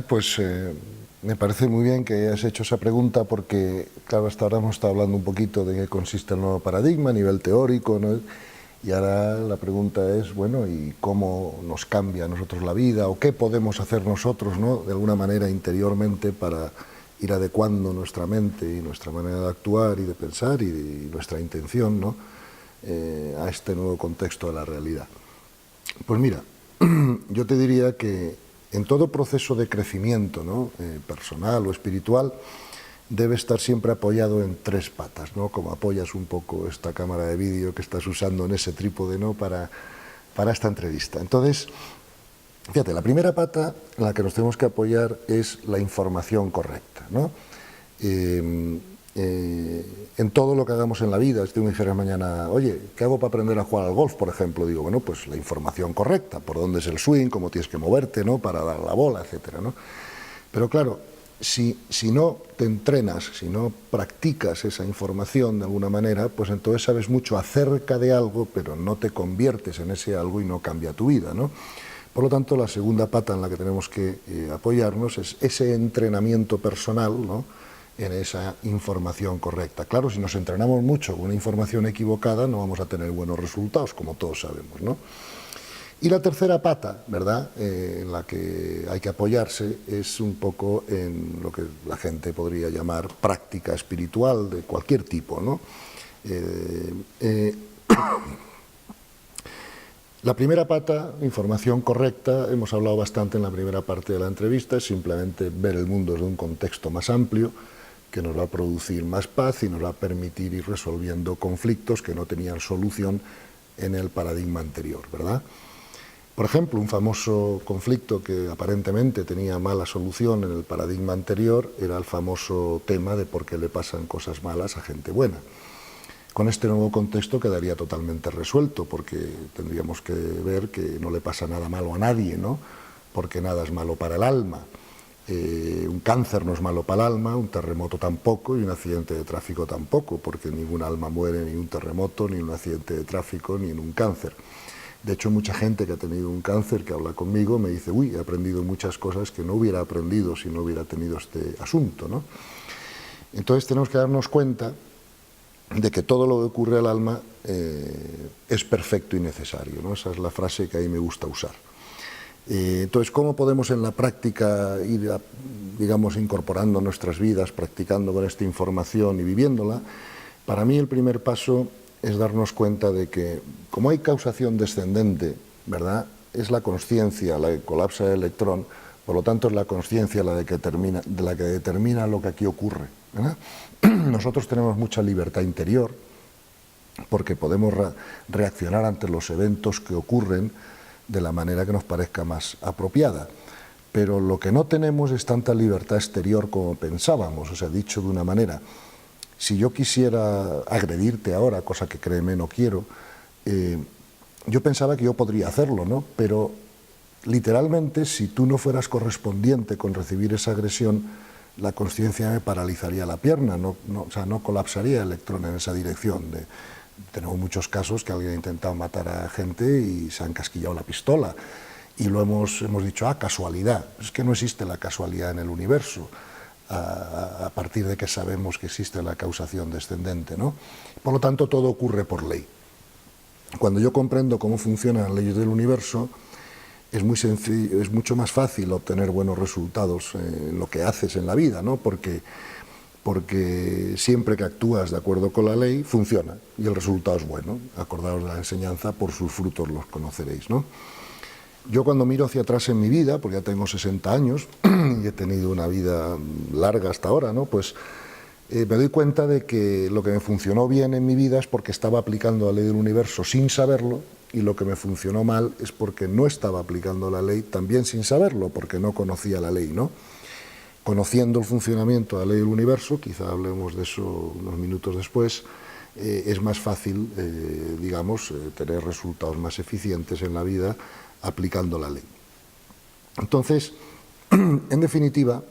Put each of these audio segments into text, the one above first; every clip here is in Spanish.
Pues me parece muy bien que hayas hecho esa pregunta porque, claro, hasta ahora hemos estado hablando un poquito de qué consiste el nuevo paradigma a nivel teórico, ¿no? Y ahora la pregunta es, bueno, ¿y cómo nos cambia a nosotros la vida? ¿O qué podemos hacer nosotros, ¿no? De alguna manera interiormente para ir adecuando nuestra mente y nuestra manera de actuar y de pensar y nuestra intención, ¿no? A este nuevo contexto de la realidad. Pues mira, yo te diría que en todo proceso de crecimiento, ¿no? Personal o espiritual, debe estar siempre apoyado en tres patas, ¿no? Como apoyas un poco esta cámara de vídeo que estás usando en ese trípode, ¿no? Para esta entrevista. Entonces, fíjate, la primera pata en la que nos tenemos que apoyar es la información correcta, ¿no? En todo lo que hagamos en la vida, si tú me dijeras mañana, oye, ¿qué hago para aprender a jugar al golf, por ejemplo? Digo, bueno, pues la información correcta, por dónde es el swing, cómo tienes que moverte, ¿no? Para dar la bola, etcétera, ¿no? Pero claro, si no te entrenas, si no practicas esa información de alguna manera, pues entonces sabes mucho acerca de algo, pero no te conviertes en ese algo y no cambia tu vida, ¿no? Por lo tanto, la segunda pata en la que tenemos que apoyarnos es ese entrenamiento personal, ¿no? En esa información correcta. Claro, si nos entrenamos mucho con una información equivocada, no vamos a tener buenos resultados, como todos sabemos, ¿no? Y la tercera pata, ¿verdad?, en la que hay que apoyarse es un poco en lo que la gente podría llamar práctica espiritual de cualquier tipo, ¿no? La primera pata, información correcta, hemos hablado bastante en la primera parte de la entrevista, es simplemente ver el mundo desde un contexto más amplio, que nos va a producir más paz y nos va a permitir ir resolviendo conflictos que no tenían solución en el paradigma anterior, ¿verdad? Por ejemplo, un famoso conflicto que aparentemente tenía mala solución en el paradigma anterior era el famoso tema de por qué le pasan cosas malas a gente buena. Con este nuevo contexto quedaría totalmente resuelto, porque tendríamos que ver que no le pasa nada malo a nadie, ¿no? Porque nada es malo para el alma. Un cáncer no es malo para el alma, un terremoto tampoco y un accidente de tráfico tampoco, porque ningún alma muere ni en un terremoto, ni en un accidente de tráfico, ni en un cáncer. De hecho, mucha gente que ha tenido un cáncer, que habla conmigo, me dice, uy, he aprendido muchas cosas que no hubiera aprendido si no hubiera tenido este asunto, ¿no? Entonces tenemos que darnos cuenta de que todo lo que ocurre al alma es perfecto y necesario, ¿no? Esa es la frase que a mí me gusta usar. Entonces, ¿cómo podemos en la práctica ir, digamos, incorporando nuestras vidas, practicando con esta información y viviéndola? Para mí el primer paso es darnos cuenta de que, como hay causación descendente, ¿verdad?, es la consciencia la que colapsa el electrón, por lo tanto es la consciencia la que determina lo que aquí ocurre, ¿verdad? Nosotros tenemos mucha libertad interior, porque podemos reaccionar ante los eventos que ocurren de la manera que nos parezca más apropiada. Pero lo que no tenemos es tanta libertad exterior como pensábamos. O sea, dicho de una manera, si yo quisiera agredirte ahora, cosa que créeme no quiero, yo pensaba que yo podría hacerlo, ¿no? Pero literalmente, si tú no fueras correspondiente con recibir esa agresión, la consciencia me paralizaría la pierna, o sea, no colapsaría el electrón en esa dirección. Tenemos muchos casos que alguien ha intentado matar a gente y se han casquillado la pistola. Y lo hemos dicho, casualidad. Es que no existe la casualidad en el universo, a partir de que sabemos que existe la causación descendente, ¿no? Por lo tanto, todo ocurre por ley. Cuando yo comprendo cómo funcionan las leyes del universo, es muy sencillo, es mucho más fácil obtener buenos resultados en lo que haces en la vida, ¿no? Porque siempre que actúas de acuerdo con la ley, funciona, y el resultado es bueno. Acordaos de la enseñanza, por sus frutos los conoceréis, ¿no? Yo cuando miro hacia atrás en mi vida, porque ya tengo 60 años, y he tenido una vida larga hasta ahora, ¿no? Pues me doy cuenta de que lo que me funcionó bien en mi vida es porque estaba aplicando la ley del universo sin saberlo, y lo que me funcionó mal es porque no estaba aplicando la ley también sin saberlo, porque no conocía la ley, ¿no? Conociendo el funcionamiento de la ley del universo, quizá hablemos de eso unos minutos después, es más fácil, digamos, tener resultados más eficientes en la vida aplicando la ley. Entonces, en definitiva,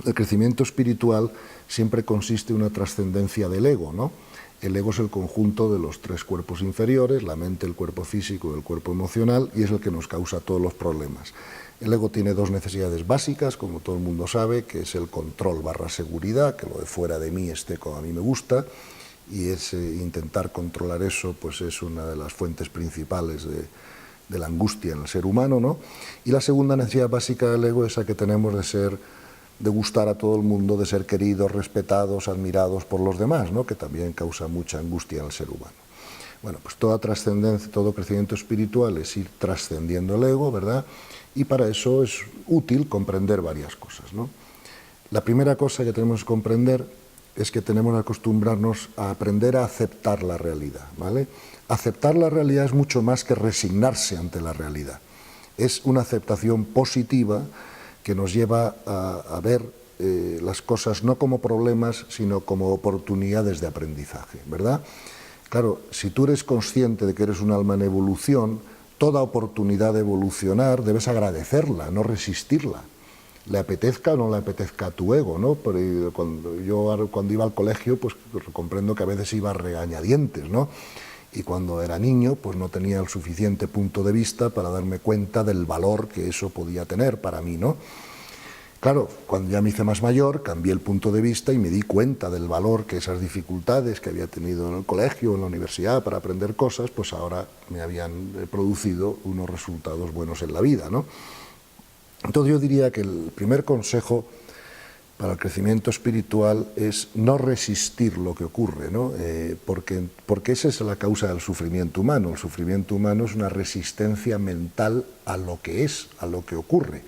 el crecimiento espiritual siempre consiste en una trascendencia del ego, ¿no? El ego es el conjunto de los tres cuerpos inferiores, la mente, el cuerpo físico y el cuerpo emocional, y es el que nos causa todos los problemas. El ego tiene dos necesidades básicas, como todo el mundo sabe, que es el control / seguridad, que lo de fuera de mí esté como a mí me gusta, y es intentar controlar eso, pues es una de las fuentes principales de la angustia en el ser humano, ¿no? Y la segunda necesidad básica del ego es la que tenemos de gustar a todo el mundo, de ser queridos, respetados, admirados por los demás, ¿no? Que también causa mucha angustia en el ser humano. Bueno, pues toda trascendencia, todo crecimiento espiritual es ir trascendiendo el ego, ¿verdad? Y para eso es útil comprender varias cosas, ¿no? La primera cosa que tenemos que comprender es que tenemos que acostumbrarnos a aprender a aceptar la realidad, ¿vale? Aceptar la realidad es mucho más que resignarse ante la realidad. Es una aceptación positiva que nos lleva a ver las cosas no como problemas, sino como oportunidades de aprendizaje, ¿verdad? Claro, si tú eres consciente de que eres un alma en evolución, toda oportunidad de evolucionar debes agradecerla, no resistirla. Le apetezca o no le apetezca a tu ego, ¿no? Cuando iba al colegio, pues comprendo que a veces iba a regañadientes, ¿no? Y cuando era niño, pues no tenía el suficiente punto de vista para darme cuenta del valor que eso podía tener para mí, ¿no? Claro, cuando ya me hice más mayor, cambié el punto de vista y me di cuenta del valor que esas dificultades que había tenido en el colegio, en la universidad, para aprender cosas, pues ahora me habían producido unos resultados buenos en la vida, ¿no? Entonces yo diría que el primer consejo para el crecimiento espiritual es no resistir lo que ocurre, ¿no? Porque esa es la causa del sufrimiento humano. El sufrimiento humano es una resistencia mental a lo que es, a lo que ocurre.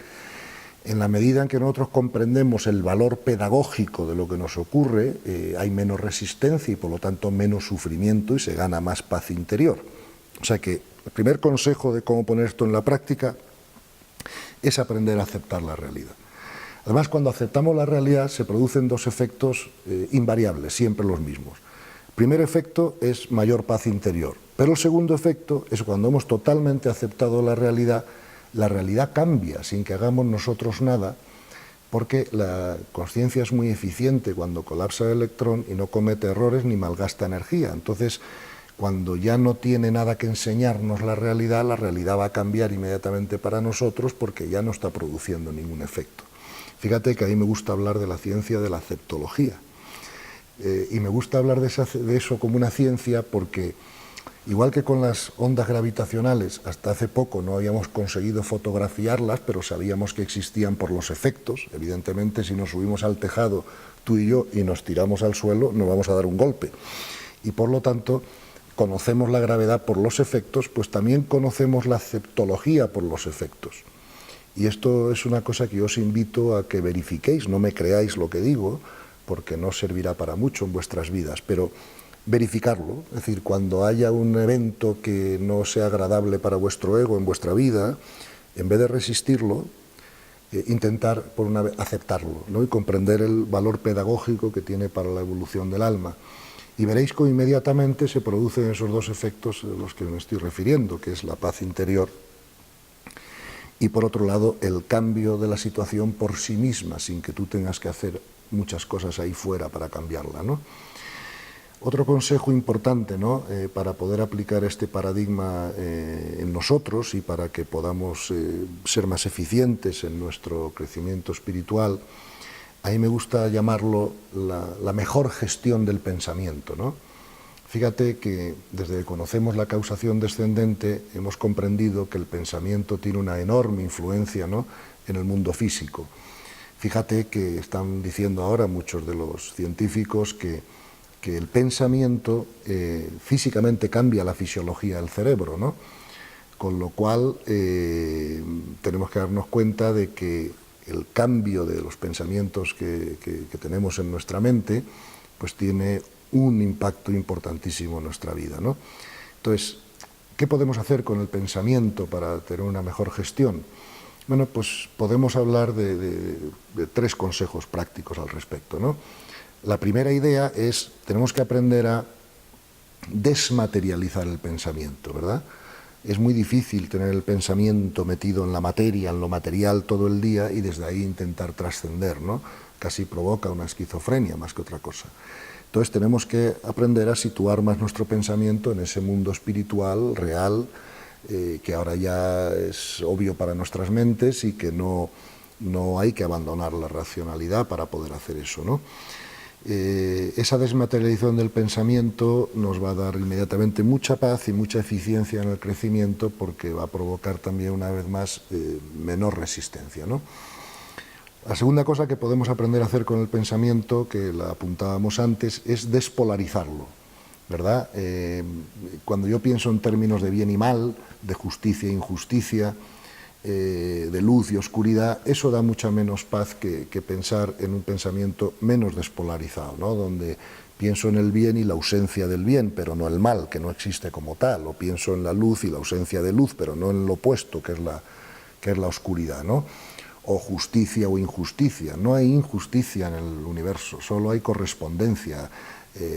En la medida en que nosotros comprendemos el valor pedagógico de lo que nos ocurre, hay menos resistencia y por lo tanto menos sufrimiento y se gana más paz interior. O sea que el primer consejo de cómo poner esto en la práctica es aprender a aceptar la realidad. Además, cuando aceptamos la realidad se producen dos efectos invariables, siempre los mismos. El primer efecto es mayor paz interior, pero el segundo efecto es cuando hemos totalmente aceptado la realidad cambia sin que hagamos nosotros nada, porque la conciencia es muy eficiente cuando colapsa el electrón y no comete errores ni malgasta energía. Entonces, cuando ya no tiene nada que enseñarnos la realidad va a cambiar inmediatamente para nosotros porque ya no está produciendo ningún efecto. Fíjate que a mí me gusta hablar de la ciencia de la aceptología. Y me gusta hablar de eso como una ciencia porque, igual que con las ondas gravitacionales, hasta hace poco no habíamos conseguido fotografiarlas, pero sabíamos que existían por los efectos. Evidentemente, si nos subimos al tejado, tú y yo, y nos tiramos al suelo, nos vamos a dar un golpe. Y por lo tanto, conocemos la gravedad por los efectos, pues también conocemos la aceptología por los efectos. Y esto es una cosa que yo os invito a que verifiquéis, no me creáis lo que digo, porque no servirá para mucho en vuestras vidas, pero verificarlo, es decir, cuando haya un evento que no sea agradable para vuestro ego en vuestra vida, en vez de resistirlo, intentar por una vez aceptarlo, ¿no? Y comprender el valor pedagógico que tiene para la evolución del alma. Y veréis que inmediatamente se producen esos dos efectos a los que me estoy refiriendo, que es la paz interior y por otro lado el cambio de la situación por sí misma, sin que tú tengas que hacer muchas cosas ahí fuera para cambiarla, ¿no? Otro consejo importante, ¿no? Para poder aplicar este paradigma en nosotros y para que podamos ser más eficientes en nuestro crecimiento espiritual, a mí me gusta llamarlo la mejor gestión del pensamiento, ¿no? Fíjate que desde que conocemos la causación descendente hemos comprendido que el pensamiento tiene una enorme influencia, ¿no?, en el mundo físico. Fíjate que están diciendo ahora muchos de los científicos que el pensamiento físicamente cambia la fisiología del cerebro, ¿no? Con lo cual tenemos que darnos cuenta de que el cambio de los pensamientos que tenemos en nuestra mente pues tiene un impacto importantísimo en nuestra vida, ¿no? Entonces, ¿qué podemos hacer con el pensamiento para tener una mejor gestión? Bueno, pues podemos hablar de tres consejos prácticos al respecto, ¿no? La primera idea es, tenemos que aprender a desmaterializar el pensamiento, ¿verdad? Es muy difícil tener el pensamiento metido en la materia, en lo material todo el día y desde ahí intentar trascender, ¿no? Casi provoca una esquizofrenia más que otra cosa. Entonces tenemos que aprender a situar más nuestro pensamiento en ese mundo espiritual, real, que ahora ya es obvio para nuestras mentes y que no hay que abandonar la racionalidad para poder hacer eso, ¿no? Esa desmaterialización del pensamiento nos va a dar inmediatamente mucha paz y mucha eficiencia en el crecimiento, porque va a provocar también, una vez más, menor resistencia, ¿no? La segunda cosa que podemos aprender a hacer con el pensamiento, que la apuntábamos antes, es despolarizarlo, ¿verdad? Cuando yo pienso en términos de bien y mal, de justicia e injusticia, de luz y oscuridad, eso da mucha menos paz que pensar en un pensamiento menos despolarizado, ¿no? Donde pienso en el bien y la ausencia del bien, pero no el mal, que no existe como tal, o pienso en la luz y la ausencia de luz, pero no en lo opuesto, que es la oscuridad, ¿no? O justicia o injusticia. No hay injusticia en el universo, solo hay correspondencia.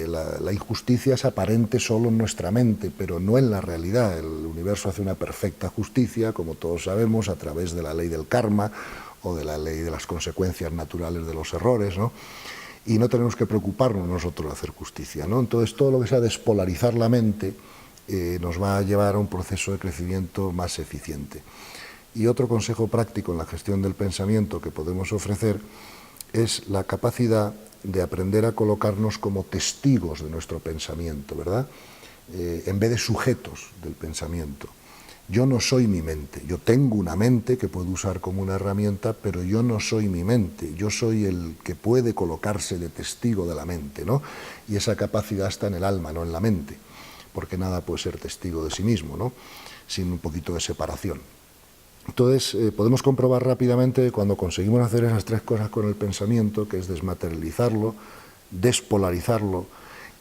La injusticia es aparente solo en nuestra mente, pero no en la realidad. El universo hace una perfecta justicia, como todos sabemos, a través de la ley del karma o de la ley de las consecuencias naturales de los errores, ¿no? Y no tenemos que preocuparnos nosotros de hacer justicia, ¿no? Entonces, todo lo que sea despolarizar la mente nos va a llevar a un proceso de crecimiento más eficiente. Y otro consejo práctico en la gestión del pensamiento que podemos ofrecer es la capacidad de aprender a colocarnos como testigos de nuestro pensamiento, ¿verdad? En vez de sujetos del pensamiento. Yo no soy mi mente, yo tengo una mente que puedo usar como una herramienta, pero yo no soy mi mente, yo soy el que puede colocarse de testigo de la mente, ¿no? Y esa capacidad está en el alma, no en la mente, porque nada puede ser testigo de sí mismo, ¿no? Sin un poquito de separación. Entonces, podemos comprobar rápidamente cuando conseguimos hacer esas tres cosas con el pensamiento, que es desmaterializarlo, despolarizarlo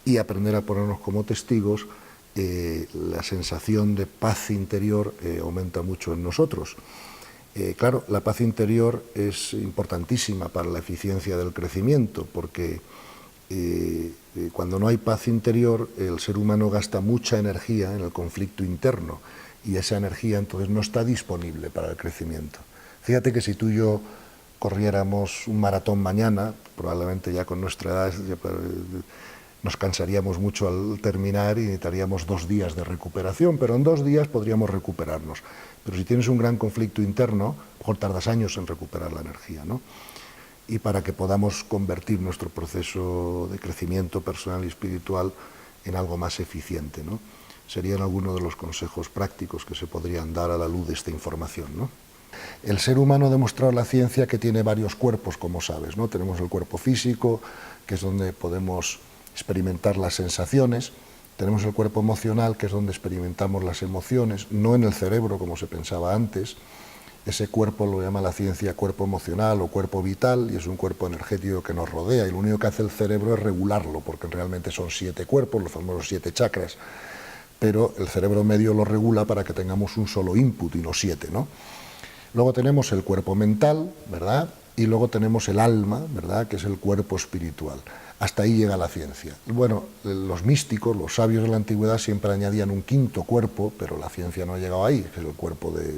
y aprender a ponernos como testigos, la sensación de paz interior aumenta mucho en nosotros. Claro, la paz interior es importantísima para la eficiencia del crecimiento, porque cuando no hay paz interior, el ser humano gasta mucha energía en el conflicto interno, y esa energía entonces no está disponible para el crecimiento. Fíjate que si tú y yo corriéramos un maratón mañana, probablemente ya con nuestra edad nos cansaríamos mucho al terminar y necesitaríamos 2 días de recuperación, pero en 2 días podríamos recuperarnos. Pero si tienes un gran conflicto interno, a lo mejor tardas años en recuperar la energía, ¿no? Y para que podamos convertir nuestro proceso de crecimiento personal y espiritual en algo más eficiente, ¿no? Serían algunos de los consejos prácticos que se podrían dar a la luz de esta información, ¿no? El ser humano ha demostrado en la ciencia que tiene varios cuerpos, como sabes, ¿no? Tenemos el cuerpo físico, que es donde podemos experimentar las sensaciones. Tenemos el cuerpo emocional, que es donde experimentamos las emociones, no en el cerebro, como se pensaba antes. Ese cuerpo lo llama la ciencia cuerpo emocional o cuerpo vital, y es un cuerpo energético que nos rodea, y lo único que hace el cerebro es regularlo, porque realmente son 7 cuerpos, los famosos 7 chakras, pero el cerebro medio lo regula para que tengamos un solo input y no 7, ¿no? Luego tenemos el cuerpo mental, ¿verdad? Y luego tenemos el alma, ¿verdad?, que es el cuerpo espiritual. Hasta ahí llega la ciencia. Bueno, los místicos, los sabios de la antigüedad siempre añadían un 5.º cuerpo, pero la ciencia no ha llegado ahí, que es el cuerpo de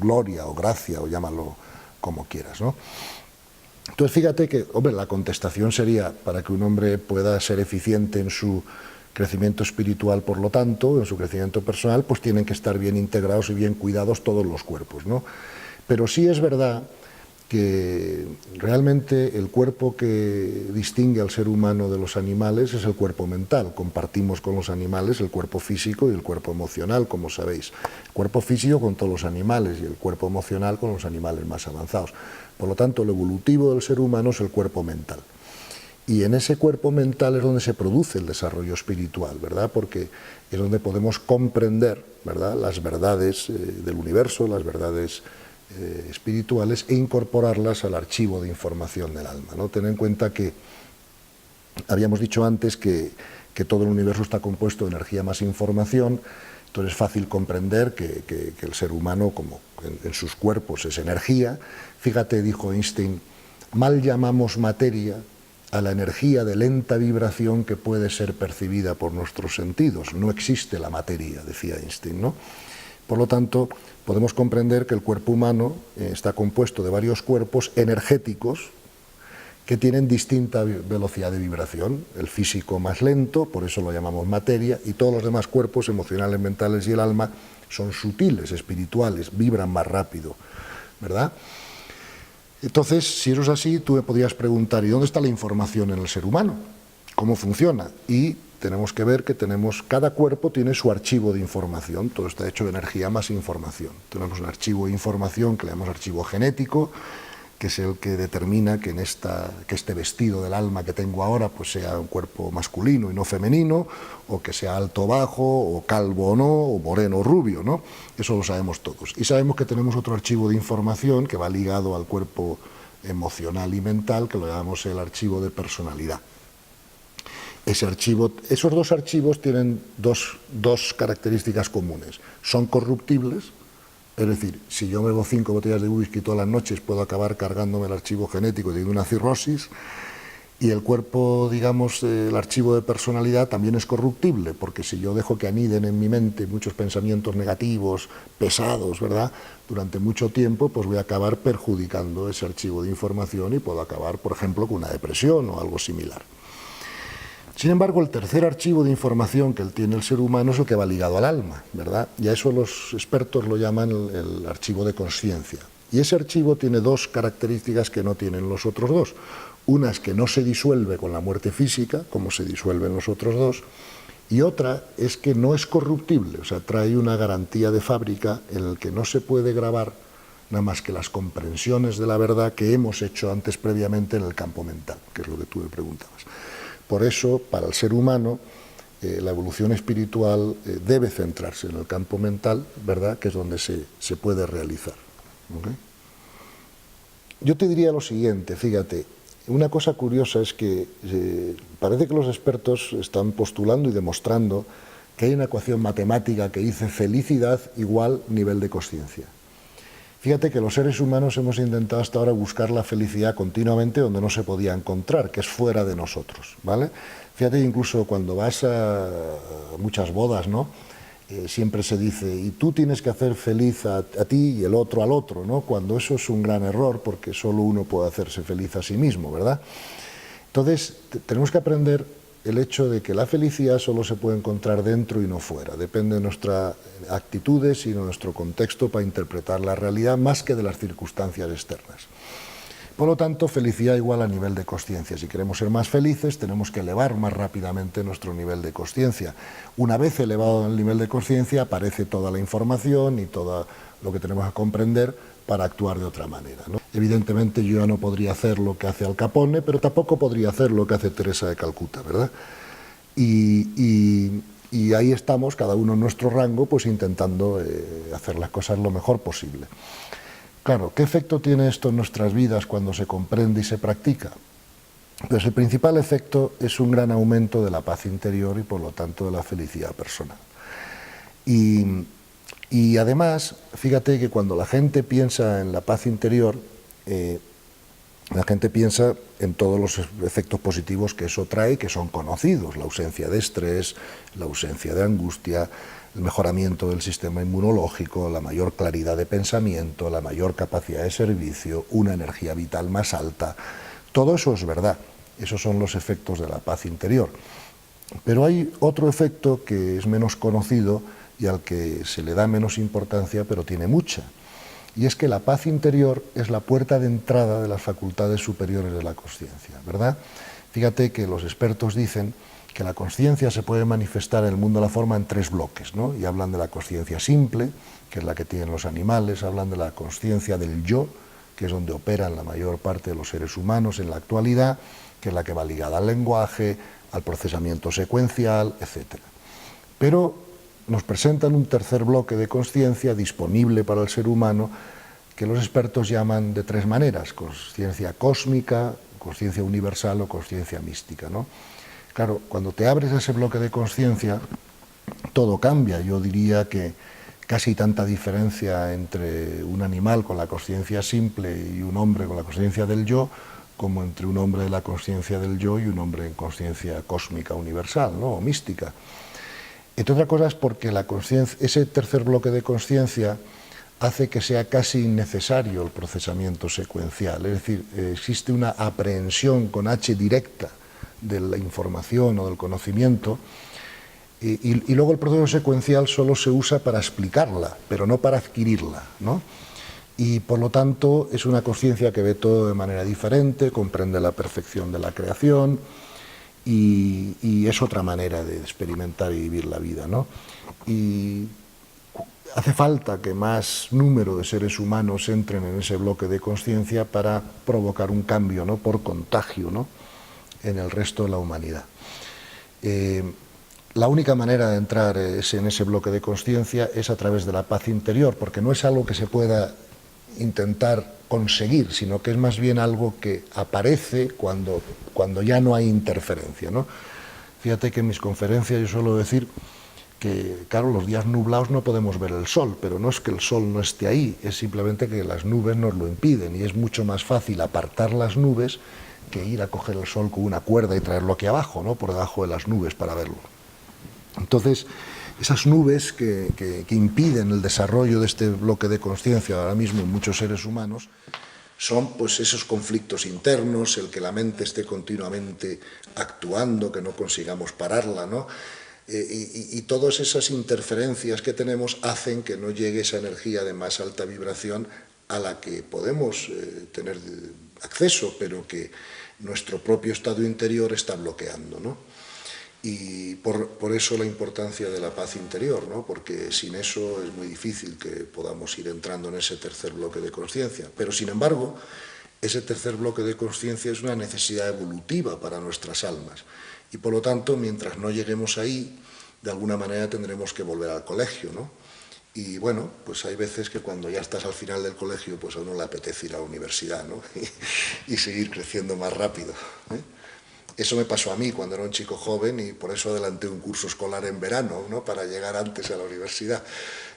gloria o gracia, o llámalo como quieras, ¿no? Entonces fíjate que, hombre, la contestación sería, para que un hombre pueda ser eficiente en su crecimiento espiritual, por lo tanto, en su crecimiento personal, pues tienen que estar bien integrados y bien cuidados todos los cuerpos, ¿no? Pero sí es verdad que realmente el cuerpo que distingue al ser humano de los animales es el cuerpo mental. Compartimos con los animales el cuerpo físico y el cuerpo emocional, como sabéis. El cuerpo físico con todos los animales y el cuerpo emocional con los animales más avanzados. Por lo tanto, lo evolutivo del ser humano es el cuerpo mental. Y en ese cuerpo mental es donde se produce el desarrollo espiritual, ¿verdad? Porque es donde podemos comprender, ¿verdad?, las verdades del universo, las verdades espirituales, e incorporarlas al archivo de información del alma, ¿no? Ten en cuenta que habíamos dicho antes que todo el universo está compuesto de energía más información. Entonces es fácil comprender que el ser humano, como en sus cuerpos, es energía. Fíjate, dijo Einstein, mal llamamos materia a la energía de lenta vibración que puede ser percibida por nuestros sentidos. No existe la materia, decía Einstein, ¿no? Por lo tanto, podemos comprender que el cuerpo humano está compuesto de varios cuerpos energéticos que tienen distinta velocidad de vibración. El físico más lento, por eso lo llamamos materia, y todos los demás cuerpos emocionales, mentales y el alma son sutiles, espirituales, vibran más rápido, ¿verdad? Entonces, si eso es así, tú me podrías preguntar, ¿y dónde está la información en el ser humano? ¿Cómo funciona? Y tenemos que ver que cada cuerpo tiene su archivo de información, todo está hecho de energía más información. Tenemos un archivo de información que le llamamos archivo genético, que es el que determina que este vestido del alma que tengo ahora pues sea un cuerpo masculino y no femenino, o que sea alto o bajo, o calvo o no, o moreno o rubio, ¿no? Eso lo sabemos todos. Y sabemos que tenemos otro archivo de información que va ligado al cuerpo emocional y mental, que lo llamamos el archivo de personalidad. Esos dos archivos tienen dos características comunes. Son corruptibles. Es decir, si yo bebo 5 botellas de whisky todas las noches, puedo acabar cargándome el archivo genético de una cirrosis, y el cuerpo, digamos, el archivo de personalidad también es corruptible, porque si yo dejo que aniden en mi mente muchos pensamientos negativos, pesados, ¿verdad?, durante mucho tiempo, pues voy a acabar perjudicando ese archivo de información y puedo acabar, por ejemplo, con una depresión o algo similar. Sin embargo, el tercer archivo de información que tiene el ser humano es el que va ligado al alma, ¿verdad? Y a eso los expertos lo llaman el archivo de consciencia. Y ese archivo tiene dos características que no tienen los otros dos. Una es que no se disuelve con la muerte física, como se disuelven los otros dos, y otra es que no es corruptible, o sea, trae una garantía de fábrica en el que no se puede grabar nada más que las comprensiones de la verdad que hemos hecho antes previamente en el campo mental, que es lo que tú me preguntabas. Por eso, para el ser humano, la evolución espiritual debe centrarse en el campo mental, ¿verdad?, que es donde se puede realizar. ¿Okay? Yo te diría lo siguiente, fíjate, una cosa curiosa es que parece que los expertos están postulando y demostrando que hay una ecuación matemática que dice felicidad igual nivel de consciencia. Fíjate que los seres humanos hemos intentado hasta ahora buscar la felicidad continuamente donde no se podía encontrar, que es fuera de nosotros, ¿vale? Fíjate, incluso cuando vas a muchas bodas, ¿no?, siempre se dice, y tú tienes que hacer feliz a ti y el otro al otro, ¿no?, cuando eso es un gran error, porque solo uno puede hacerse feliz a sí mismo, ¿verdad? Entonces, tenemos que aprender el hecho de que la felicidad solo se puede encontrar dentro y no fuera. Depende de nuestras actitudes y de nuestro contexto para interpretar la realidad más que de las circunstancias externas. Por lo tanto, felicidad igual a nivel de consciencia. Si queremos ser más felices, tenemos que elevar más rápidamente nuestro nivel de consciencia. Una vez elevado el nivel de consciencia, aparece toda la información y todo lo que tenemos que comprender para actuar de otra manera, ¿no? Evidentemente yo ya no podría hacer lo que hace Al Capone, pero tampoco podría hacer lo que hace Teresa de Calcuta, ¿verdad? Y ahí estamos, cada uno en nuestro rango, pues intentando hacer las cosas lo mejor posible. Claro, ¿qué efecto tiene esto en nuestras vidas cuando se comprende y se practica? Pues el principal efecto es un gran aumento de la paz interior y por lo tanto de la felicidad personal. Y además, fíjate que cuando la gente piensa en la paz interior, la gente piensa en todos los efectos positivos que eso trae, que son conocidos: la ausencia de estrés, la ausencia de angustia, el mejoramiento del sistema inmunológico, la mayor claridad de pensamiento, la mayor capacidad de servicio, una energía vital más alta. Todo eso es verdad, esos son los efectos de la paz interior. Pero hay otro efecto que es menos conocido y al que se le da menos importancia, pero tiene mucha. Y es que la paz interior es la puerta de entrada de las facultades superiores de la consciencia, ¿verdad? Fíjate que los expertos dicen que la consciencia se puede manifestar en el mundo de la forma en 3 bloques, ¿no? Y hablan de la consciencia simple, que es la que tienen los animales, hablan de la consciencia del yo, que es donde operan la mayor parte de los seres humanos en la actualidad, que es la que va ligada al lenguaje, al procesamiento secuencial, etc. Pero nos presentan un tercer bloque de consciencia disponible para el ser humano que los expertos llaman de 3 maneras: consciencia cósmica, consciencia universal o consciencia mística, ¿no? Claro, cuando te abres a ese bloque de consciencia, todo cambia. Yo diría que casi tanta diferencia entre un animal con la consciencia simple y un hombre con la consciencia del yo, como entre un hombre de la consciencia del yo y un hombre en consciencia cósmica universal, ¿no?, o mística. Entre otras cosas porque ese tercer bloque de consciencia hace que sea casi innecesario el procesamiento secuencial. Es decir, existe una aprehensión con H directa de la información o del conocimiento, y luego el proceso secuencial solo se usa para explicarla, pero no para adquirirla, ¿no? Y por lo tanto es una conciencia que ve todo de manera diferente, comprende la perfección de la creación, y es otra manera de experimentar y vivir la vida, ¿no? Y hace falta que más número de seres humanos entren en ese bloque de conciencia para provocar un cambio, ¿no?, por contagio, ¿no?, en el resto de la humanidad. La única manera de entrar en ese bloque de conciencia es a través de la paz interior, porque no es algo que se pueda intentar conseguir, sino que es más bien algo que aparece cuando ya no hay interferencia, ¿no? Fíjate que en mis conferencias yo suelo decir que, claro, los días nublados no podemos ver el sol, pero no es que el sol no esté ahí, es simplemente que las nubes nos lo impiden, y es mucho más fácil apartar las nubes que ir a coger el sol con una cuerda y traerlo aquí abajo, ¿no?, por debajo de las nubes para verlo. Entonces, esas nubes que impiden el desarrollo de este bloque de conciencia ahora mismo en muchos seres humanos son, pues, esos conflictos internos, el que la mente esté continuamente actuando, que no consigamos pararla, ¿no? Y todas esas interferencias que tenemos hacen que no llegue esa energía de más alta vibración a la que podemos tener acceso, pero que nuestro propio estado interior está bloqueando, ¿no? Y por eso la importancia de la paz interior, ¿no?, porque sin eso es muy difícil que podamos ir entrando en ese tercer bloque de conciencia. Pero, sin embargo, ese tercer bloque de conciencia es una necesidad evolutiva para nuestras almas. Y, por lo tanto, mientras no lleguemos ahí, de alguna manera tendremos que volver al colegio, ¿no? Y, bueno, pues hay veces que cuando ya estás al final del colegio, pues a uno le apetece ir a la universidad, ¿no? y seguir creciendo más rápido, ¿eh? Eso me pasó a mí cuando era un chico joven, y por eso adelanté un curso escolar en verano, ¿no?, para llegar antes a la universidad.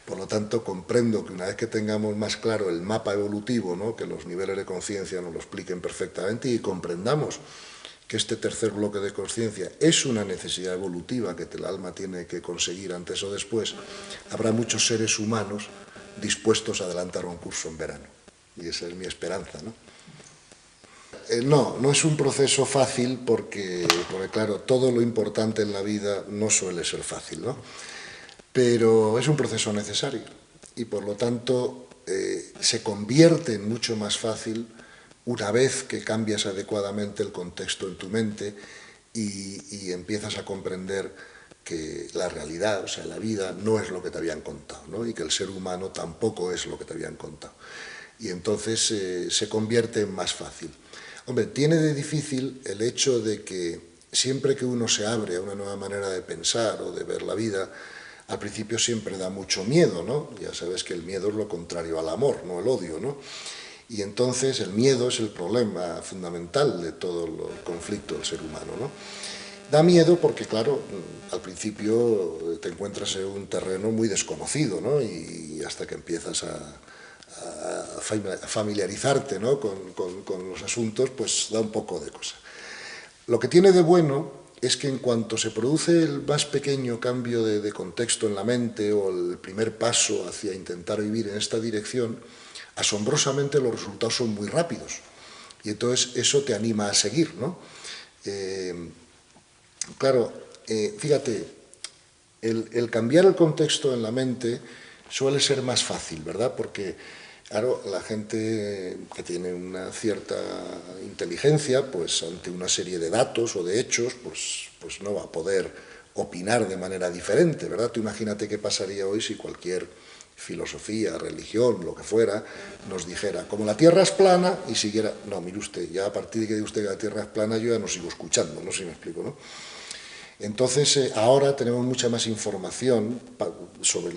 Por lo tanto, comprendo que una vez que tengamos más claro el mapa evolutivo, ¿no?, que los niveles de conciencia nos lo expliquen perfectamente, y comprendamos que este tercer bloque de conciencia es una necesidad evolutiva que el alma tiene que conseguir antes o después, habrá muchos seres humanos dispuestos a adelantar un curso en verano. Y esa es mi esperanza, ¿no? No es un proceso fácil porque, claro, todo lo importante en la vida no suele ser fácil, ¿no? Pero es un proceso necesario y, por lo tanto, se convierte en mucho más fácil una vez que cambias adecuadamente el contexto en tu mente y empiezas a comprender que la realidad, o sea, la vida, no es lo que te habían contado, ¿no?, y que el ser humano tampoco es lo que te habían contado. Y entonces se convierte en más fácil. Hombre, tiene de difícil el hecho de que siempre que uno se abre a una nueva manera de pensar o de ver la vida, al principio siempre da mucho miedo, ¿no? Ya sabes que el miedo es lo contrario al amor, no el odio, ¿no? Y entonces el miedo es el problema fundamental de todo el conflicto del ser humano, ¿no? Da miedo porque, claro, al principio te encuentras en un terreno muy desconocido, ¿no? Y hasta que empiezas a familiarizarte, ¿no?, con los asuntos, pues da un poco de cosa. Lo que tiene de bueno es que en cuanto se produce el más pequeño cambio de contexto en la mente o el primer paso hacia intentar vivir en esta dirección, asombrosamente los resultados son muy rápidos. Y entonces eso te anima a seguir, ¿no? Claro, fíjate, el cambiar el contexto en la mente suele ser más fácil, ¿verdad? Porque, claro, la gente que tiene una cierta inteligencia, pues ante una serie de datos o de hechos, pues no va a poder opinar de manera diferente, ¿verdad? Tú imagínate qué pasaría hoy si cualquier filosofía, religión, lo que fuera, nos dijera, como la Tierra es plana, y siguiera, no, mire usted, ya a partir de que diga usted que la Tierra es plana, yo ya no sigo escuchando, no sé si me explico, ¿no? Entonces, ahora tenemos mucha más información sobre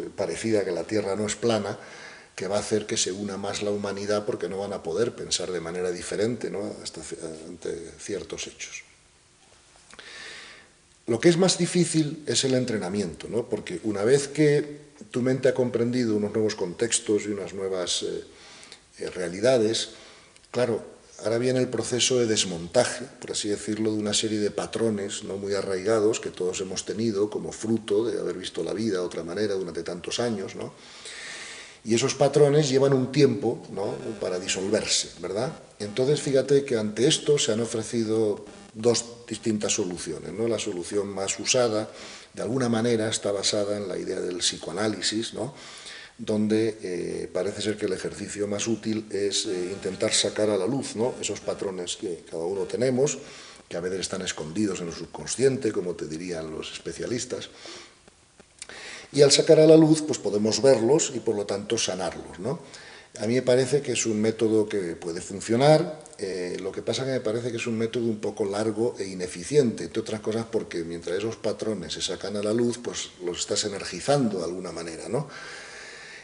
parecida que la Tierra no es plana, que va a hacer que se una más la humanidad porque no van a poder pensar de manera diferente, ¿no?, ante ciertos hechos. Lo que es más difícil es el entrenamiento, ¿no?, porque una vez que tu mente ha comprendido unos nuevos contextos y unas nuevas realidades, claro, ahora viene el proceso de desmontaje, por así decirlo, de una serie de patrones no muy arraigados que todos hemos tenido como fruto de haber visto la vida de otra manera durante tantos años, ¿no? Y esos patrones llevan un tiempo, ¿no?, para disolverse, ¿verdad? Entonces, fíjate que ante esto se han ofrecido dos distintas soluciones, ¿no? La solución más usada, de alguna manera, está basada en la idea del psicoanálisis, ¿no?, donde parece ser que el ejercicio más útil es intentar sacar a la luz, ¿no?, esos patrones que cada uno tenemos, que a veces están escondidos en el subconsciente, como te dirían los especialistas. Y al sacar a la luz, pues podemos verlos y por lo tanto sanarlos, ¿no? A mí me parece que es un método que puede funcionar, lo que pasa que me parece que es un método un poco largo e ineficiente, entre otras cosas porque mientras esos patrones se sacan a la luz, pues los estás energizando de alguna manera, ¿no?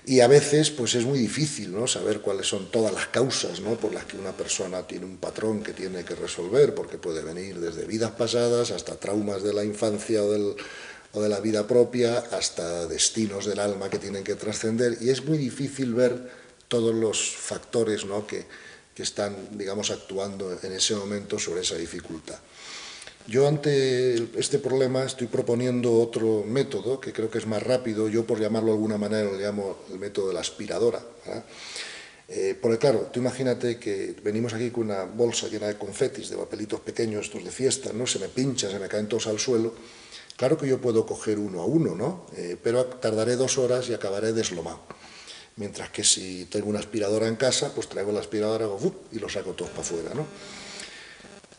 Y a veces pues es muy difícil, ¿no?, saber cuáles son todas las causas, ¿no?, por las que una persona tiene un patrón que tiene que resolver, porque puede venir desde vidas pasadas hasta traumas de la infancia o de la vida propia, hasta destinos del alma que tienen que trascender, y es muy difícil ver todos los factores, ¿no?, que están, digamos, actuando en ese momento sobre esa dificultad. Yo ante este problema estoy proponiendo otro método que creo que es más rápido. Yo, por llamarlo de alguna manera, lo llamo el método de la aspiradora, ¿verdad? Porque claro, tú imagínate que venimos aquí con una bolsa llena de confetis, de papelitos pequeños, estos de fiesta, ¿no? Se me pincha, se me caen todos al suelo. Claro que yo puedo coger uno a uno, ¿no? Pero tardaré 2 horas y acabaré deslomado. Mientras que si tengo una aspiradora en casa, pues traigo la aspiradora y lo saco todos para afuera, ¿no?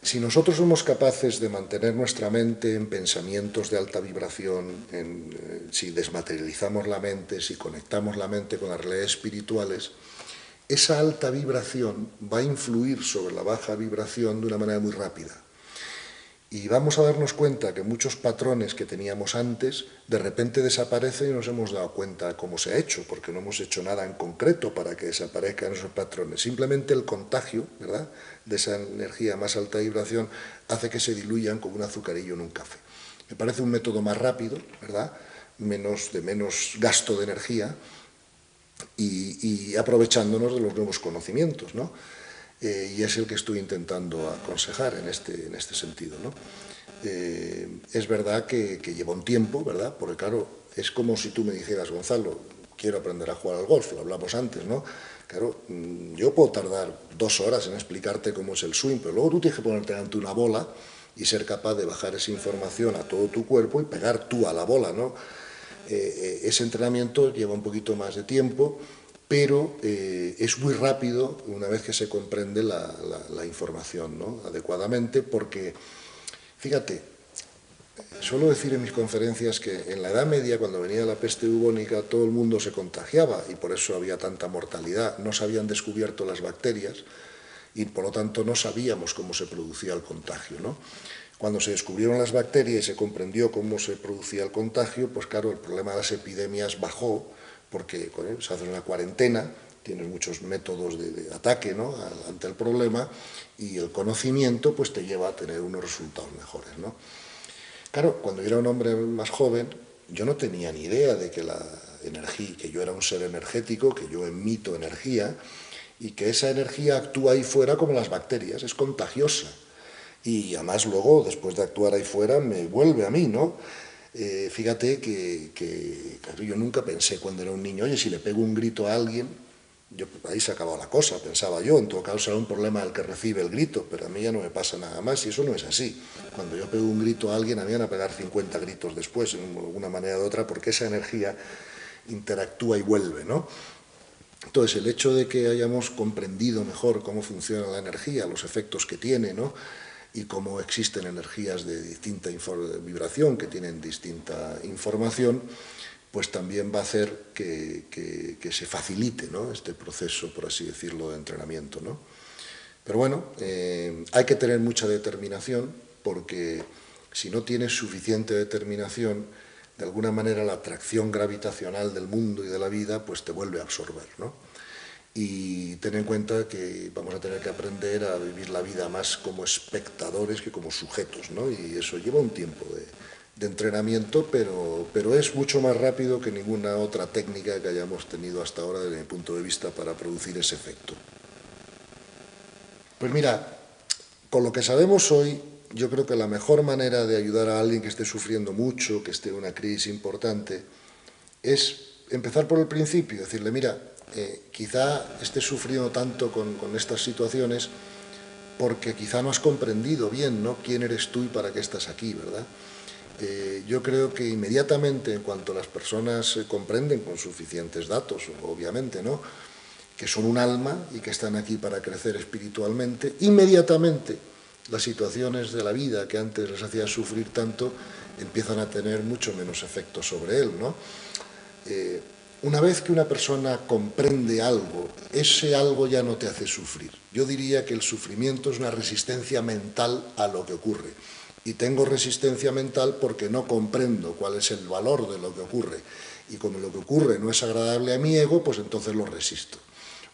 Si nosotros somos capaces de mantener nuestra mente en pensamientos de alta vibración, si desmaterializamos la mente, si conectamos la mente con las realidades espirituales, esa alta vibración va a influir sobre la baja vibración de una manera muy rápida. Y vamos a darnos cuenta que muchos patrones que teníamos antes de repente desaparecen y nos hemos dado cuenta cómo se ha hecho, porque no hemos hecho nada en concreto para que desaparezcan esos patrones. Simplemente el contagio, ¿verdad?, de esa energía más alta vibración hace que se diluyan como un azucarillo en un café. Me parece un método más rápido, ¿verdad?, de menos gasto de energía y aprovechándonos de los nuevos conocimientos, ¿no? Y es el que estoy intentando aconsejar en este sentido, ¿no? Es verdad que lleva un tiempo, ¿verdad? Porque claro, es como si tú me dijeras, Gonzalo, quiero aprender a jugar al golf, lo hablamos antes, ¿no? Claro, yo puedo tardar 2 horas en explicarte cómo es el swing, pero luego tú tienes que ponerte ante una bola y ser capaz de bajar esa información a todo tu cuerpo y pegar tú a la bola, ¿no? Ese entrenamiento lleva un poquito más de tiempo, pero es muy rápido una vez que se comprende la información, ¿no?, adecuadamente, porque, fíjate, suelo decir en mis conferencias que en la Edad Media, cuando venía la peste bubónica, todo el mundo se contagiaba y por eso había tanta mortalidad. No se habían descubierto las bacterias y, por lo tanto, no sabíamos cómo se producía el contagio, ¿no? Cuando se descubrieron las bacterias y se comprendió cómo se producía el contagio, pues claro, el problema de las epidemias bajó, porque se hace una cuarentena, tienes muchos métodos de ataque, ¿no?, ante el problema, y el conocimiento pues te lleva a tener unos resultados mejores, ¿no? Claro, cuando yo era un hombre más joven, yo no tenía ni idea de que la energía, que yo era un ser energético, que yo emito energía, y que esa energía actúa ahí fuera como las bacterias, es contagiosa. Y además luego, después de actuar ahí fuera, me vuelve a mí, ¿no? Fíjate que claro, yo nunca pensé cuando era un niño, oye, si le pego un grito a alguien, ahí se acabó la cosa, pensaba yo, en todo caso será un problema el que recibe el grito, pero a mí ya no me pasa nada más, y eso no es así. Cuando yo pego un grito a alguien, a mí van a pegar 50 gritos después, de alguna manera u otra, porque esa energía interactúa y vuelve, ¿no? Entonces, el hecho de que hayamos comprendido mejor cómo funciona la energía, los efectos que tiene, ¿no?, y cómo existen energías de distinta vibración que tienen distinta información, pues también va a hacer que se facilite, ¿no?, este proceso, por así decirlo, de entrenamiento, ¿no? Pero bueno, hay que tener mucha determinación, porque si no tienes suficiente determinación, de alguna manera la atracción gravitacional del mundo y de la vida pues te vuelve a absorber, ¿no? Y ten en cuenta que vamos a tener que aprender a vivir la vida más como espectadores que como sujetos, ¿no? Y eso lleva un tiempo de entrenamiento, pero es mucho más rápido que ninguna otra técnica que hayamos tenido hasta ahora desde mi punto de vista para producir ese efecto. Pues mira, con lo que sabemos hoy, yo creo que la mejor manera de ayudar a alguien que esté sufriendo mucho, que esté en una crisis importante, es empezar por el principio, decirle, mira, quizá estés sufriendo tanto con estas situaciones porque quizá no has comprendido bien, ¿no?, quién eres tú y para qué estás aquí, ¿verdad? Yo creo que inmediatamente, en cuanto las personas comprenden con suficientes datos, obviamente, ¿no?, que son un alma y que están aquí para crecer espiritualmente, inmediatamente las situaciones de la vida que antes les hacía sufrir tanto empiezan a tener mucho menos efecto sobre él, ¿no? Una vez que una persona comprende algo, ese algo ya no te hace sufrir. Yo diría que el sufrimiento es una resistencia mental a lo que ocurre. Y tengo resistencia mental porque no comprendo cuál es el valor de lo que ocurre. Y como lo que ocurre no es agradable a mi ego, pues entonces lo resisto.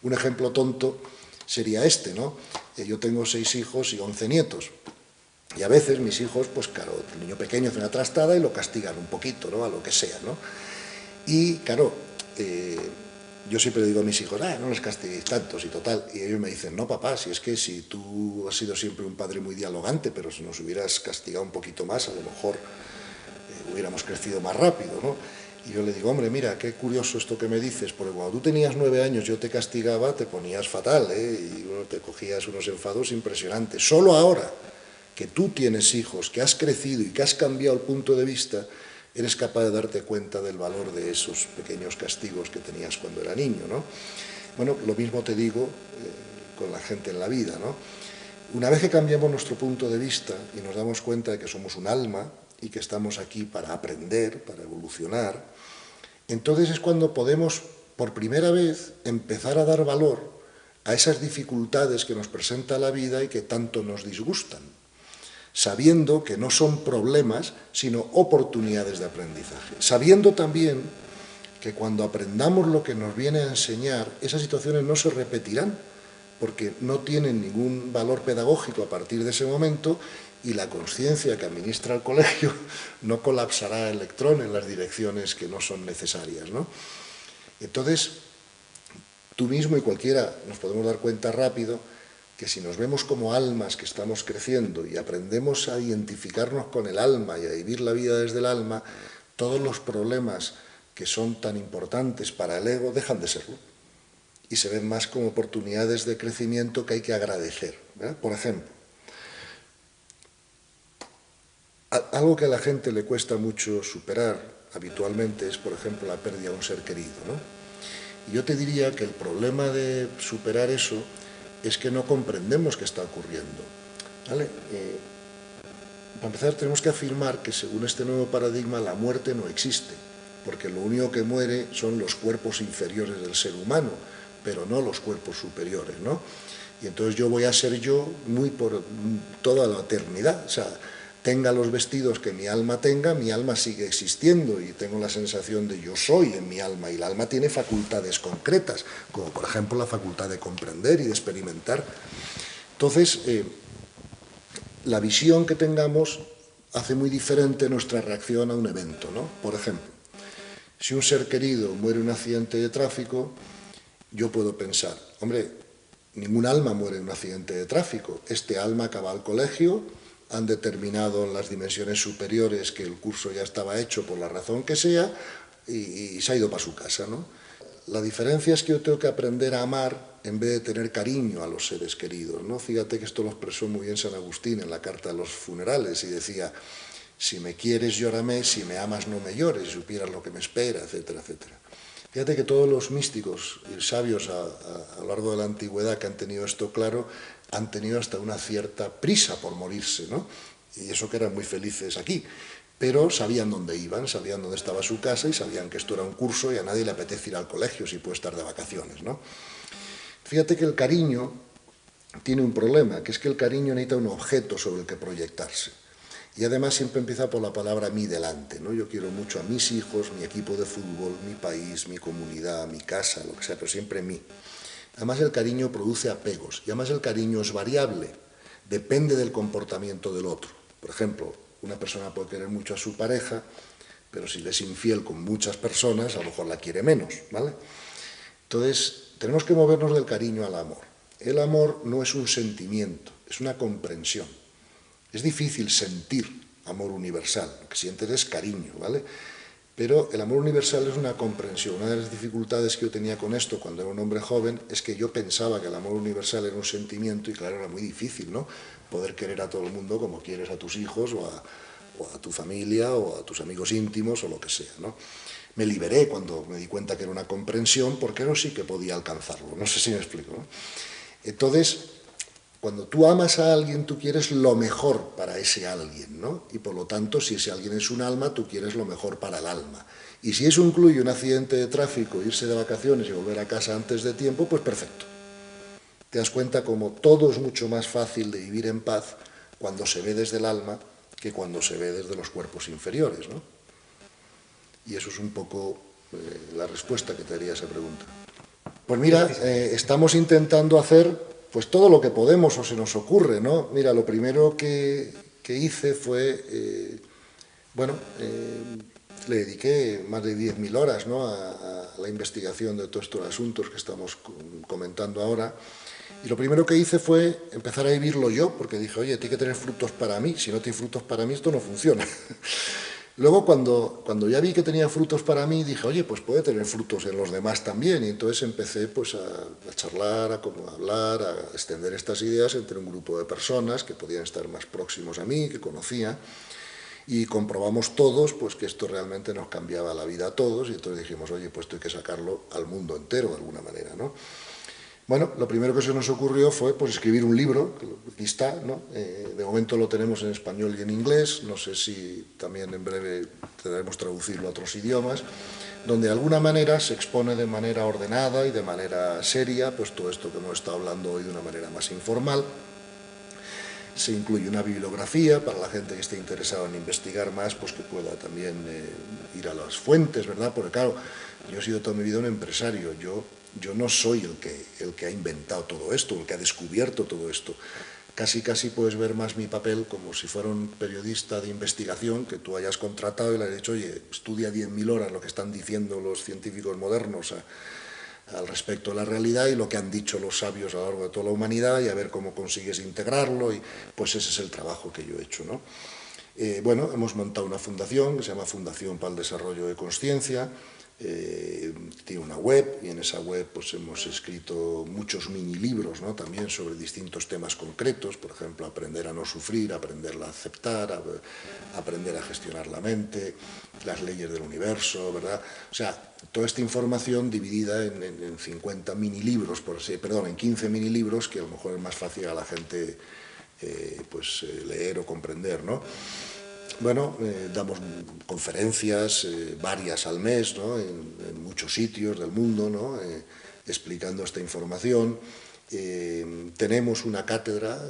Un ejemplo tonto sería este, ¿no? Yo tengo 6 hijos y 11 nietos. Y a veces mis hijos, pues claro, el niño pequeño hace una trastada y lo castigan un poquito, ¿no?, a lo que sea, ¿no? Y claro, yo siempre digo a mis hijos, no les castiguéis tantos y total. Y ellos me dicen, no, papá, si es que si tú has sido siempre un padre muy dialogante, pero si nos hubieras castigado un poquito más, a lo mejor hubiéramos crecido más rápido, ¿no? Y yo le digo, hombre, mira, qué curioso esto que me dices, porque cuando tú tenías 9 años yo te castigaba, te ponías fatal, y te cogías unos enfados impresionantes. Solo ahora que tú tienes hijos, que has crecido y que has cambiado el punto de vista, eres capaz de darte cuenta del valor de esos pequeños castigos que tenías cuando era niño, ¿no? Bueno, lo mismo te digo con la gente en la vida, ¿no? Una vez que cambiamos nuestro punto de vista y nos damos cuenta de que somos un alma y que estamos aquí para aprender, para evolucionar, entonces es cuando podemos, por primera vez, empezar a dar valor a esas dificultades que nos presenta la vida y que tanto nos disgustan, sabiendo que no son problemas, sino oportunidades de aprendizaje. Sabiendo también que cuando aprendamos lo que nos viene a enseñar, esas situaciones no se repetirán, porque no tienen ningún valor pedagógico a partir de ese momento y la conciencia que administra el colegio no colapsará el electrón en las direcciones que no son necesarias, ¿no? Entonces, tú mismo y cualquiera nos podemos dar cuenta rápido que si nos vemos como almas que estamos creciendo y aprendemos a identificarnos con el alma y a vivir la vida desde el alma, todos los problemas que son tan importantes para el ego dejan de serlo y se ven más como oportunidades de crecimiento que hay que agradecer, ¿verdad? Por ejemplo, algo que a la gente le cuesta mucho superar habitualmente es, por ejemplo, la pérdida de un ser querido, ¿no? Y yo te diría que el problema de superar eso es que no comprendemos qué está ocurriendo, ¿vale? Para empezar, tenemos que afirmar que según este nuevo paradigma la muerte no existe, porque lo único que muere son los cuerpos inferiores del ser humano, pero no los cuerpos superiores, ¿no? Y entonces yo voy a ser yo muy por toda la eternidad, o sea, tenga los vestidos que mi alma tenga, mi alma sigue existiendo y tengo la sensación de yo soy en mi alma, y el alma tiene facultades concretas, como por ejemplo la facultad de comprender y de experimentar. Entonces, la visión que tengamos hace muy diferente nuestra reacción a un evento, ¿no? Por ejemplo, si un ser querido muere en un accidente de tráfico, yo puedo pensar, hombre, ningún alma muere en un accidente de tráfico, este alma acaba el colegio, han determinado en las dimensiones superiores que el curso ya estaba hecho por la razón que sea y se ha ido para su casa, ¿no? La diferencia es que yo tengo que aprender a amar en vez de tener cariño a los seres queridos, ¿no? Fíjate que esto lo expresó muy bien San Agustín en la carta a los funerales y decía, si me quieres llórame, si me amas no me llores, si supieras lo que me espera, etcétera, etcétera. Fíjate que todos los místicos y sabios a lo largo de la antigüedad que han tenido esto claro, han tenido hasta una cierta prisa por morirse, ¿no? Y eso que eran muy felices aquí, pero sabían dónde iban, sabían dónde estaba su casa y sabían que esto era un curso y a nadie le apetece ir al colegio si puede estar de vacaciones, ¿no? Fíjate que el cariño tiene un problema, que es que el cariño necesita un objeto sobre el que proyectarse. Y además siempre empieza por la palabra mí delante, ¿no? Yo quiero mucho a mis hijos, mi equipo de fútbol, mi país, mi comunidad, mi casa, lo que sea, pero siempre mí. Además el cariño produce apegos y además el cariño es variable, depende del comportamiento del otro. Por ejemplo, una persona puede querer mucho a su pareja, pero si le es infiel con muchas personas, a lo mejor la quiere menos, ¿vale? Entonces, tenemos que movernos del cariño al amor. El amor no es un sentimiento, es una comprensión. Es difícil sentir amor universal, lo que sientes es cariño, ¿vale? Pero el amor universal es una comprensión. Una de las dificultades que yo tenía con esto cuando era un hombre joven es que yo pensaba que el amor universal era un sentimiento y claro, era muy difícil, ¿no? Poder querer a todo el mundo como quieres a tus hijos o a tu familia o a tus amigos íntimos o lo que sea, ¿no? Me liberé cuando me di cuenta que era una comprensión porque no sí que podía alcanzarlo. No sé si me explico, ¿no? Entonces, cuando tú amas a alguien, tú quieres lo mejor para ese alguien, ¿no? Y por lo tanto, si ese alguien es un alma, tú quieres lo mejor para el alma. Y si eso incluye un accidente de tráfico, irse de vacaciones y volver a casa antes de tiempo, pues perfecto. Te das cuenta como todo es mucho más fácil de vivir en paz cuando se ve desde el alma que cuando se ve desde los cuerpos inferiores, ¿no? Y eso es un poco la respuesta que te daría a esa pregunta. Pues mira, estamos intentando hacer pues todo lo que podemos o se nos ocurre, ¿no? Mira, lo primero que hice fue, le dediqué más de 10.000 horas, ¿no? a la investigación de todos estos asuntos que estamos comentando ahora. Y lo primero que hice fue empezar a vivirlo yo, porque dije, oye, tiene que tener frutos para mí, si no tiene frutos para mí esto no funciona. Luego, cuando ya vi que tenía frutos para mí, dije, oye, pues puede tener frutos en los demás también. Y entonces empecé pues, a charlar, a hablar, a extender estas ideas entre un grupo de personas que podían estar más próximos a mí, que conocía. Y comprobamos todos pues, que esto realmente nos cambiaba la vida a todos. Y entonces dijimos, oye, pues esto hay que sacarlo al mundo entero de alguna manera, ¿no? Bueno, lo primero que se nos ocurrió fue pues, escribir un libro, que aquí está, ¿no? De momento lo tenemos en español y en inglés, no sé si también en breve tendremos traducirlo a otros idiomas, donde de alguna manera se expone de manera ordenada y de manera seria, pues todo esto que hemos estado hablando hoy de una manera más informal. Se incluye una bibliografía para la gente que esté interesada en investigar más, pues que pueda también ir a las fuentes, ¿verdad? Porque claro, yo he sido toda mi vida un empresario, yo no soy el que ha inventado todo esto, el que ha descubierto todo esto. Casi puedes ver más mi papel como si fuera un periodista de investigación que tú hayas contratado y le has dicho, oye, estudia 10.000 horas lo que están diciendo los científicos modernos al respecto de la realidad y lo que han dicho los sabios a lo largo de toda la humanidad y a ver cómo consigues integrarlo y pues ese es el trabajo que yo he hecho, ¿no? Bueno, hemos montado una fundación que se llama Fundación para el Desarrollo de Consciencia, tiene una web y en esa web pues hemos escrito muchos mini libros, ¿no? También sobre distintos temas concretos, por ejemplo, aprender a no sufrir, aprender a aceptar, aprender a gestionar la mente, las leyes del universo, ¿verdad? O sea, toda esta información dividida en 50 mini libros, en 15 mini libros que a lo mejor es más fácil a la gente leer o comprender, ¿no? Bueno, damos conferencias, varias al mes, ¿no? en muchos sitios del mundo, ¿no? Explicando esta información. Tenemos una cátedra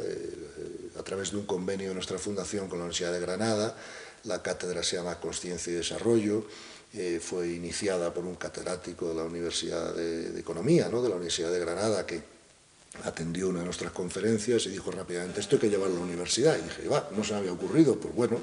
a través de un convenio de nuestra fundación con la Universidad de Granada. La cátedra se llama Consciencia y Desarrollo. Fue iniciada por un catedrático de la Universidad de Economía, ¿no? De la Universidad de Granada, que atendió una de nuestras conferencias y dijo rápidamente, esto hay que llevarlo a la universidad. Y dije, va, no se me había ocurrido, pues bueno.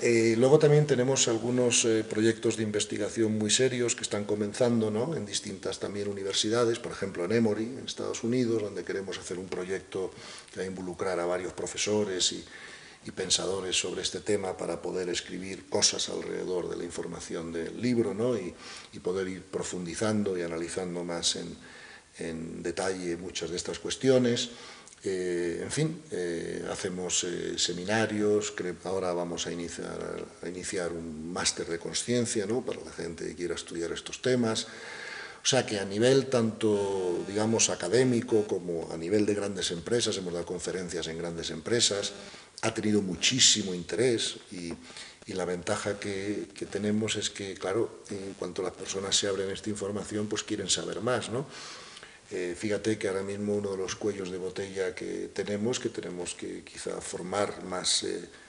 Luego también tenemos algunos proyectos de investigación muy serios que están comenzando, ¿no? En distintas también universidades, por ejemplo en Emory, en Estados Unidos, donde queremos hacer un proyecto que va a involucrar a varios profesores y pensadores sobre este tema para poder escribir cosas alrededor de la información del libro, ¿no? y poder ir profundizando y analizando más en detalle muchas de estas cuestiones. En fin, hacemos seminarios, ahora vamos a iniciar un máster de consciencia, ¿no? Para la gente que quiera estudiar estos temas. O sea que a nivel tanto, digamos, académico como a nivel de grandes empresas, hemos dado conferencias en grandes empresas, ha tenido muchísimo interés y la ventaja que tenemos es que, claro, en cuanto las personas se abren esta información, pues quieren saber más, ¿no? Fíjate que ahora mismo uno de los cuellos de botella que tenemos que quizá formar más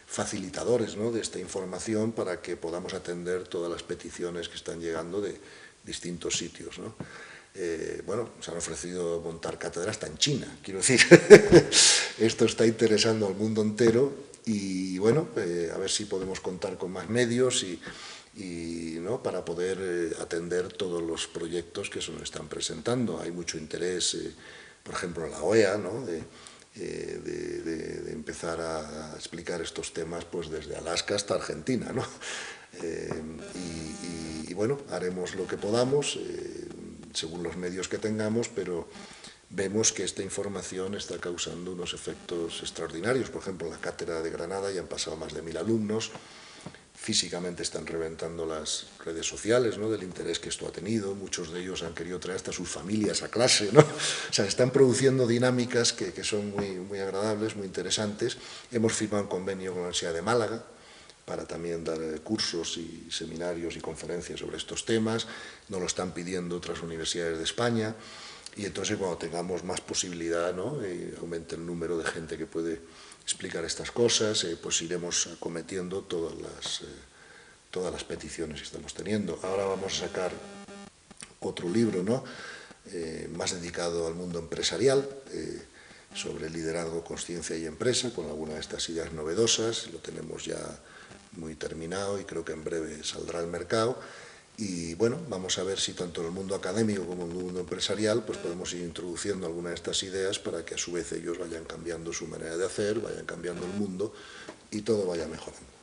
facilitadores, ¿no? De esta información para que podamos atender todas las peticiones que están llegando de distintos sitios, ¿no? Bueno, se han ofrecido montar cátedras hasta en China, quiero decir, esto está interesando al mundo entero y bueno, a ver si podemos contar con más medios y ¿no? Para poder atender todos los proyectos que se nos están presentando. Hay mucho interés, por ejemplo, en la OEA, ¿no? de empezar a explicar estos temas pues, desde Alaska hasta Argentina, ¿no? Y bueno, haremos lo que podamos, según los medios que tengamos, pero vemos que esta información está causando unos efectos extraordinarios. Por ejemplo, en la cátedra de Granada ya han pasado más de 1000 alumnos, físicamente están reventando las redes sociales, ¿no?, del interés que esto ha tenido. Muchos de ellos han querido traer hasta sus familias a clase, ¿no? O sea, están produciendo dinámicas que son muy agradables, muy interesantes. Hemos firmado un convenio con la Universidad de Málaga para también dar cursos y seminarios y conferencias sobre estos temas. Nos lo están pidiendo otras universidades de España. Y entonces, cuando tengamos más posibilidad, ¿no?, aumente el número de gente que puede explicar estas cosas, pues iremos acometiendo todas las peticiones que estamos teniendo. Ahora vamos a sacar otro libro, ¿no?, más dedicado al mundo empresarial, sobre liderazgo, consciencia y empresa, con alguna de estas ideas novedosas. Lo tenemos ya muy terminado y creo que en breve saldrá al mercado. Y bueno, vamos a ver si tanto en el mundo académico como en el mundo empresarial pues podemos ir introduciendo alguna de estas ideas para que a su vez ellos vayan cambiando su manera de hacer, vayan cambiando el mundo y todo vaya mejorando.